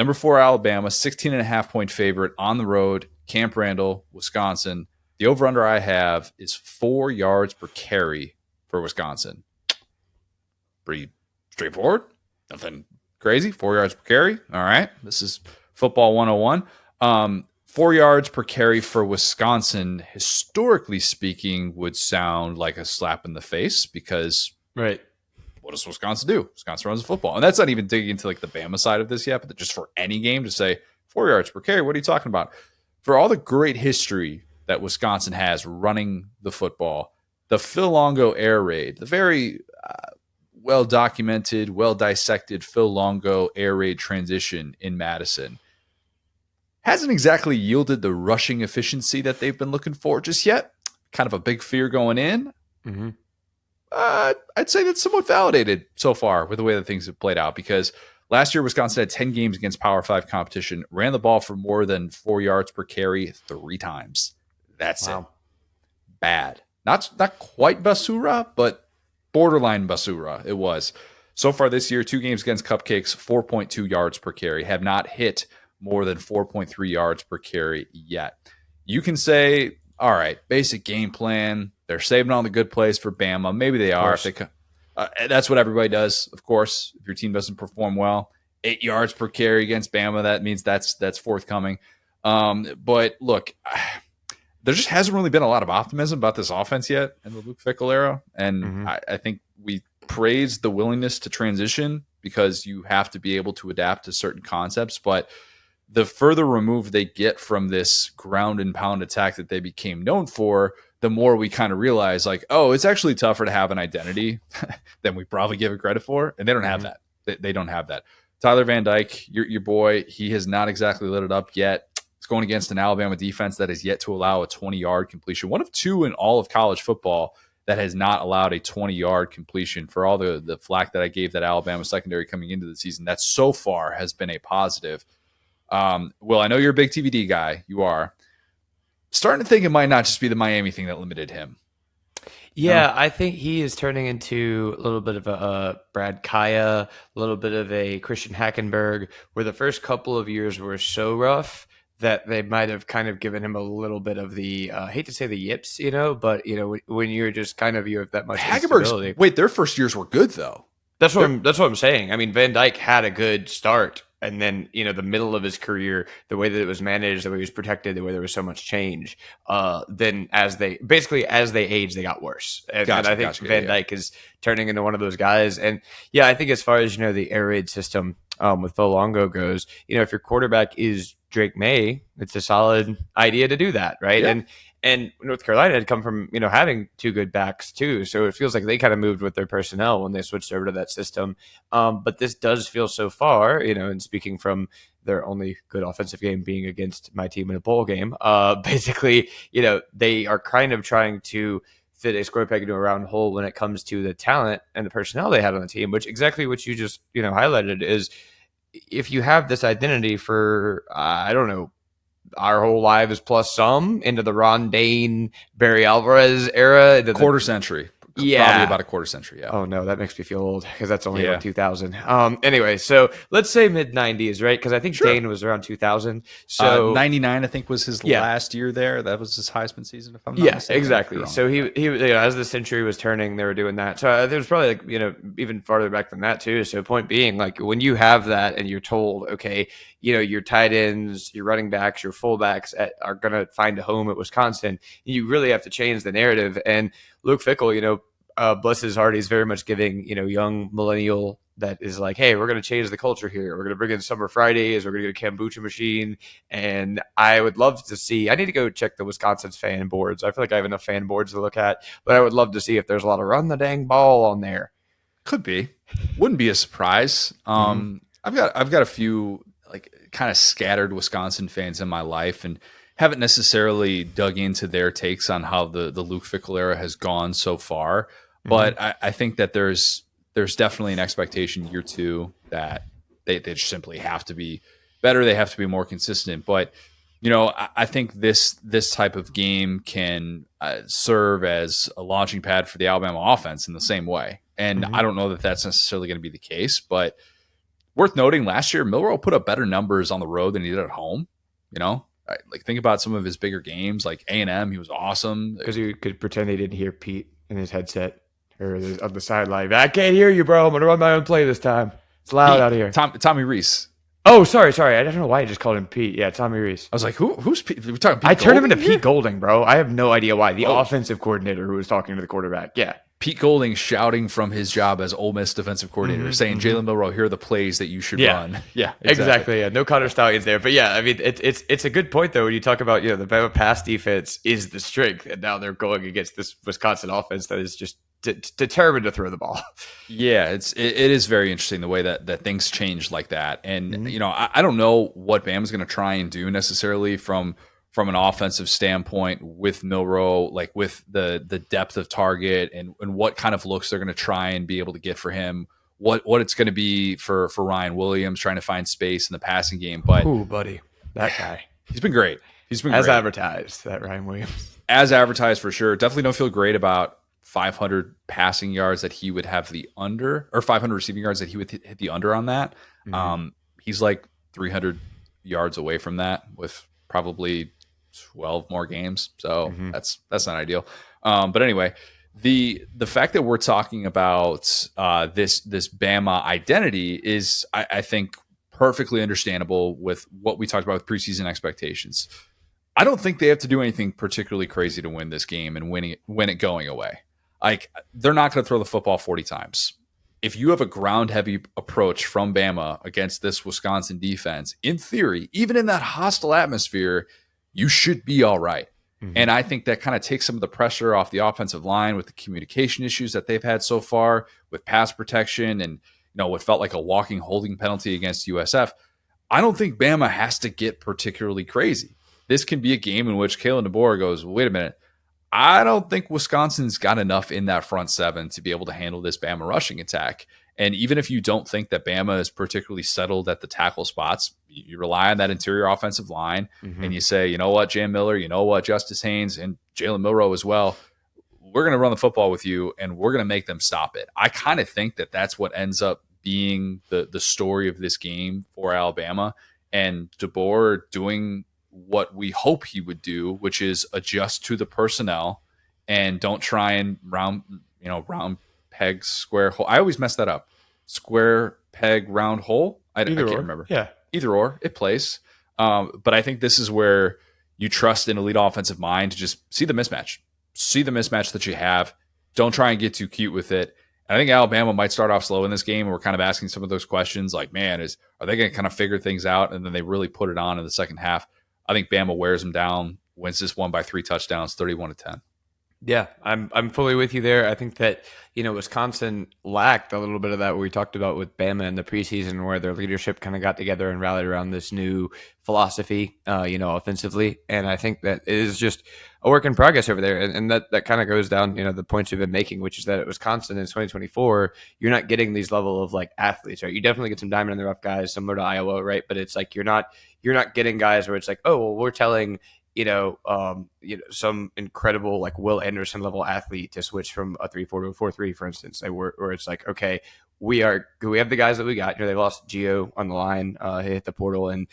Number 4, Alabama, 16.5-point favorite on the road, Camp Randall, Wisconsin. The over-under I have is 4 yards per carry for Wisconsin. Pretty straightforward. Nothing crazy. 4 yards per carry. All right. This is football 101. 4 yards per carry for Wisconsin, historically speaking, would sound like a slap in the face because what does Wisconsin do? Wisconsin runs the football. And that's not even digging into like the Bama side of this yet, but just for any game to say 4 yards per carry, what are you talking about? For all the great history that Wisconsin has running the football, the Phil Longo air raid, the very well-documented, well-dissected Phil Longo air raid transition in Madison hasn't exactly yielded the rushing efficiency that they've been looking for just yet. Kind of a big fear going in. Mm-hmm. I'd say that's somewhat validated so far with the way that things have played out because last year Wisconsin had 10 games against Power 5 competition, ran the ball for more than 4 yards per carry 3 times. That's it. Bad. Not quite basura, but borderline basura it was. So far this year, 2 games against Cupcakes, 4.2 yards per carry, have not hit more than 4.3 yards per carry yet. You can say, all right, basic game plan. They're saving on the good plays for Bama. Maybe they are. If they, that's what everybody does, of course. If your team doesn't perform well, 8 yards per carry against Bama, that means that's forthcoming. But look, there just hasn't really been a lot of optimism about this offense yet in the Luke Fickell era. And I think we praise the willingness to transition because you have to be able to adapt to certain concepts. But the further removed they get from this ground and pound attack that they became known for, the more we kind of realize like, oh, it's actually tougher to have an identity than we probably give it credit for. And they don't have that. They don't have that. Tyler Van Dyke, your boy, he has not exactly lit it up yet. It's going against an Alabama defense that has yet to allow a 20-yard completion. One of 2 in all of college football that has not allowed a 20-yard completion. For all the flack that I gave that Alabama secondary coming into the season, that so far has been a positive. Will, I know you're a big TVD guy. You are. Starting to think it might not just be the Miami thing that limited him. Yeah, I think he is turning into a little bit of a Brad Kaya, a little bit of a Christian Hackenberg, where the first couple of years were so rough that they might have kind of given him a little bit of the, hate to say the yips, but, when you're just kind of, you have that much instability. Wait, their first years were good, though. That's what I'm saying. I mean, Van Dyke had a good start. And then, the middle of his career, the way that it was managed, the way he was protected, the way there was so much change, then as they aged, they got worse. And I think Van Dyke is turning into one of those guys. And yeah, I think as far as, the air raid system with Phil Longo goes, if your quarterback is Drake May, it's a solid idea to do that, right? Yeah. And North Carolina had come from, having 2 good backs too. So it feels like they kind of moved with their personnel when they switched over to that system. But this does feel so far, and speaking from their only good offensive game being against my team in a bowl game, basically, they are kind of trying to fit a square peg into a round hole when it comes to the talent and the personnel they had on the team, which exactly what you just, highlighted is if you have this identity for, I don't know, our whole lives plus some into the Ron Dane, Barry Alvarez era. Quarter century. Yeah. Probably about a quarter century, yeah. Oh, no, that makes me feel old because that's only around 2000. Anyway, so let's say mid-90s, right? Because I think Dane was around 2000. So 99, I think, was his last year there. That was his Heisman season, if I'm not mistaken. Exactly. So he as the century was turning, they were doing that. So there was probably, even farther back than that, too. So point being, like, when you have that and you're told, okay, your tight ends, your running backs, your fullbacks are going to find a home at Wisconsin, you really have to change the narrative. And Luke Fickell, bless his heart, he's very much giving, young millennial that is like, hey, we're going to change the culture here. We're going to bring in Summer Fridays. We're going to get a kombucha machine. And I would love to see, I need to go check the Wisconsin's fan boards. I feel like I have enough fan boards to look at, but I would love to see if there's a lot of run the dang ball on there. Could be. Wouldn't be a surprise. I've got a few like kind of scattered Wisconsin fans in my life and haven't necessarily dug into their takes on how the Luke Fickell era has gone so far. But I think that there's definitely an expectation year 2 that they just simply have to be better. They have to be more consistent. But, I think this type of game can serve as a launching pad for the Alabama offense in the same way. And I don't know that that's necessarily going to be the case, but Worth noting, last year Milroe put up better numbers on the road than he did at home. You know, like think about some of his bigger games, like A&M. He was awesome. Because you could pretend he didn't hear Pete in his headset or on the sideline. I can't hear you, bro. I'm gonna run my own play this time. It's loud out here. Tommy Reese. Oh, sorry. I don't know why I just called him Pete. Yeah, Tommy Reese. I was like, who's Pete? We're talking Pete I turned him into Golding here? Pete Golding, bro. I have no idea why. The offensive coordinator who was talking to the quarterback. Yeah. Pete Golding shouting from his job as Ole Miss defensive coordinator, saying, Jalen Milroe, here are the plays that you should run. Yeah, exactly. Yeah, no Connor Stallions there, but yeah, I mean, it's a good point though when you talk about the Bama pass defense is the strength, and now they're going against this Wisconsin offense that is just determined to throw the ball. Yeah, it is very interesting the way that things change like that, and I don't know what Bama's going to try and do necessarily from an offensive standpoint with Milroe, like with the depth of target and what kind of looks they're going to try and be able to get for him, what it's going to be for Ryan Williams trying to find space in the passing game. But ooh, buddy, that guy, he's been great. He's been as great. advertised. That Ryan Williams, as advertised for sure. Definitely don't feel great about 500 passing yards that he would have the under, or 500 receiving yards that he would hit the under on that. He's like 300 yards away from that with probably 12 more games, so that's not ideal. But anyway, the fact that we're talking about this Bama identity is, I think, perfectly understandable with what we talked about with preseason expectations. I don't think they have to do anything particularly crazy to win this game and win it going away. Like, they're not going to throw the football 40 times. If you have a ground heavy approach from Bama against this Wisconsin defense, in theory, even in that hostile atmosphere, you should be all right. And I think that kind of takes some of the pressure off the offensive line with the communication issues that they've had so far with pass protection and what felt like a walking holding penalty against USF. I don't think Bama has to get particularly crazy. This can be a game in which Kalen DeBoer goes, wait a minute, I don't think Wisconsin's got enough in that front seven to be able to handle this Bama rushing attack. And even if you don't think that Bama is particularly settled at the tackle spots, you rely on that interior offensive line and you say, you know what, Jam Miller, you know what, Justice Haynes and Jalen Milroe as well, we're going to run the football with you and we're going to make them stop it. I kind of think that that's what ends up being the story of this game for Alabama, and DeBoer doing what we hope he would do, which is adjust to the personnel and don't try and round peg, square hole. I always mess that up. Square peg, round hole. I can't remember. Yeah. Either or, it plays. But I think this is where you trust an elite offensive mind to just see the mismatch. See the mismatch that you have. Don't try and get too cute with it. And I think Alabama might start off slow in this game, and we're kind of asking some of those questions like, man, are they going to kind of figure things out? And then they really put it on in the second half. I think Bama wears them down, wins this one by 3 touchdowns, 31-10. Yeah, I'm fully with you there. I think that Wisconsin lacked a little bit of that we talked about with Bama in the preseason, where their leadership kind of got together and rallied around this new philosophy, offensively. And I think that it is just a work in progress over there, and that kind of goes down, the points you've been making, which is that at Wisconsin in 2024, you're not getting these level of like athletes, right? You definitely get some diamond in the rough guys, similar to Iowa, right? But it's like you're not getting guys where it's like, oh, well, we're telling some incredible like Will Anderson level athlete to switch from a 3-4 to a 4-3, for instance, where it's like, okay, we have the guys that we got. They lost Gio on the line, he hit the portal, and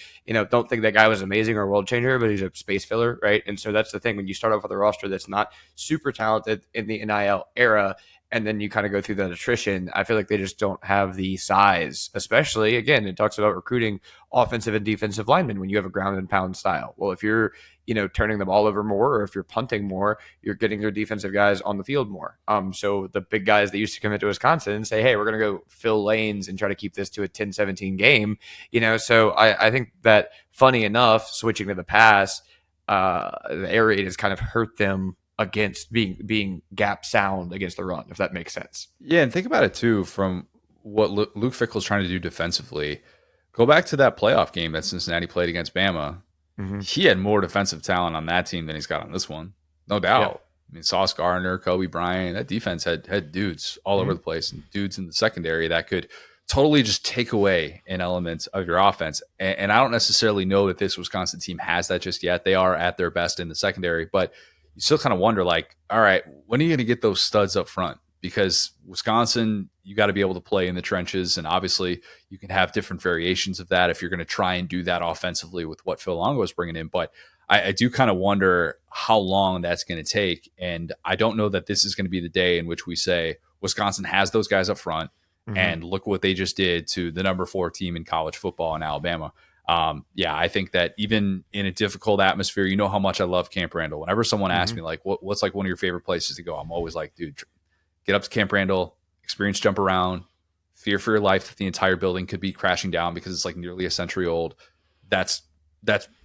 don't think that guy was amazing or a world changer, but he's a space filler, right? And so that's the thing, when you start off with a roster that's not super talented in the NIL era, and then you kind of go through that attrition, I feel like they just don't have the size, especially, again, it talks about recruiting offensive and defensive linemen when you have a ground and pound style. Well, if you're, turning the ball over more, or if you're punting more, you're getting your defensive guys on the field more. So the big guys that used to commit to Wisconsin and say, hey, we're going to go fill lanes and try to keep this to a 10-17 game, so I think that, funny enough, switching to the pass, the air raid has kind of hurt them against being gap sound against the run, if that makes sense. Yeah, and think about it too, from what Luke Fickell's trying to do defensively. Go back to that playoff game that Cincinnati played against Bama. He had more defensive talent on that team than he's got on this one, no doubt. Yeah. I mean, Sauce Gardner, Kobe Bryant, that defense had dudes all over the place, and dudes in the secondary that could totally just take away an element of your offense. And I don't necessarily know that this Wisconsin team has that just yet. They are at their best in the secondary, but you still kind of wonder, like, all right, when are you going to get those studs up front? because Wisconsin, you got to be able to play in the trenches. And obviously, you can have different variations of that if you're going to try and do that offensively with what Phil Longo is bringing in. But I do kind of wonder how long that's going to take. And I don't know that this is going to be the day in which we say Wisconsin has those guys up front. And look what they just did to the number 4 team in college football in Alabama. Yeah, I think that even in a difficult atmosphere, you know how much I love Camp Randall. Whenever someone asks me, like, what's like one of your favorite places to go? I'm always like, dude, get up to Camp Randall, experience jump around, fear for your life that the entire building could be crashing down because it's like nearly a century old. That's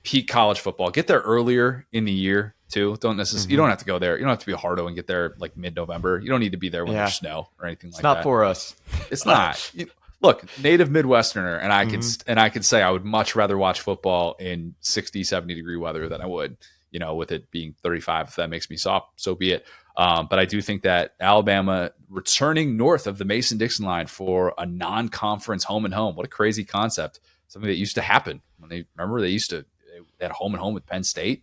peak college football. Get there earlier in the year too. Don't necessarily. You don't have to go there. You don't have to be a hardo and get there like mid-November. You don't need to be there when there's snow or anything like that. It's not for us. It's not. Look, native Midwesterner, and I could say I would much rather watch football in 60, 70 degree weather than I would, with it being 35. If that makes me soft, so be it. But I do think that Alabama returning north of the Mason-Dixon line for a non-conference home and home. What a crazy concept. Something that used to happen when they had home and home with Penn State.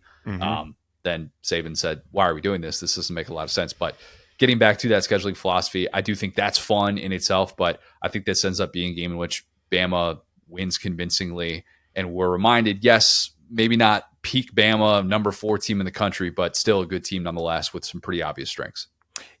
Then Saban said, why are we doing this? This doesn't make a lot of sense. But getting back to that scheduling philosophy, I do think that's fun in itself, but I think this ends up being a game in which Bama wins convincingly. And we're reminded, yes, maybe not peak Bama, number 4 team in the country, but still a good team nonetheless with some pretty obvious strengths.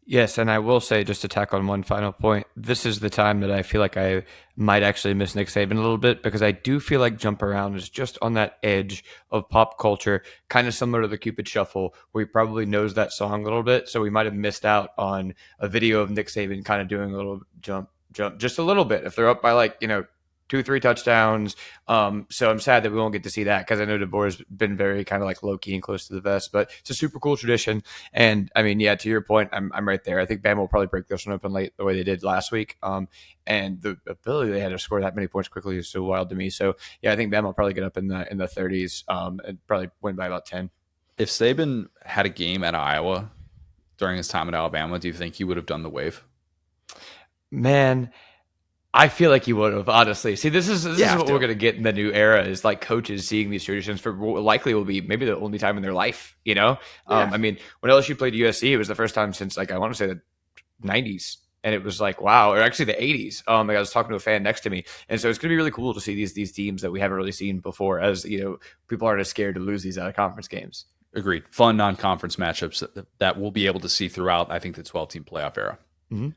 Yes, and I will say, just to tack on one final point, this is the time that I feel like I might actually miss Nick Saban a little bit, because I do feel like Jump Around is just on that edge of pop culture, kind of similar to the Cupid Shuffle, where he probably knows that song a little bit, so we might have missed out on a video of Nick Saban kind of doing a little jump, just a little bit. If they're up by 2-3 touchdowns. So I'm sad that we won't get to see that, because I know DeBoer's been very kind of like low key and close to the vest, but it's a super cool tradition. And I mean, yeah, to your point, I'm right there. I think Bama will probably break this one open late the way they did last week. And the ability they had to score that many points quickly is so wild to me. So yeah, I think Bama will probably get up in the 30s and probably win by about 10. If Saban had a game at Iowa during his time at Alabama, do you think he would have done the wave? Man, I feel like he would have, honestly. See, this is what we're going to get in the new era, is like coaches seeing these traditions for what likely will be maybe the only time in their life, I mean, when LSU played USC, it was the first time since, I want to say the 90s. And it was like, wow, or actually the 80s. I was talking to a fan next to me. And so it's going to be really cool to see these teams that we haven't really seen before, as, people aren't as scared to lose these out of conference games. Agreed. Fun non-conference matchups that we'll be able to see throughout, I think, the 12-team playoff era. Mm-hmm.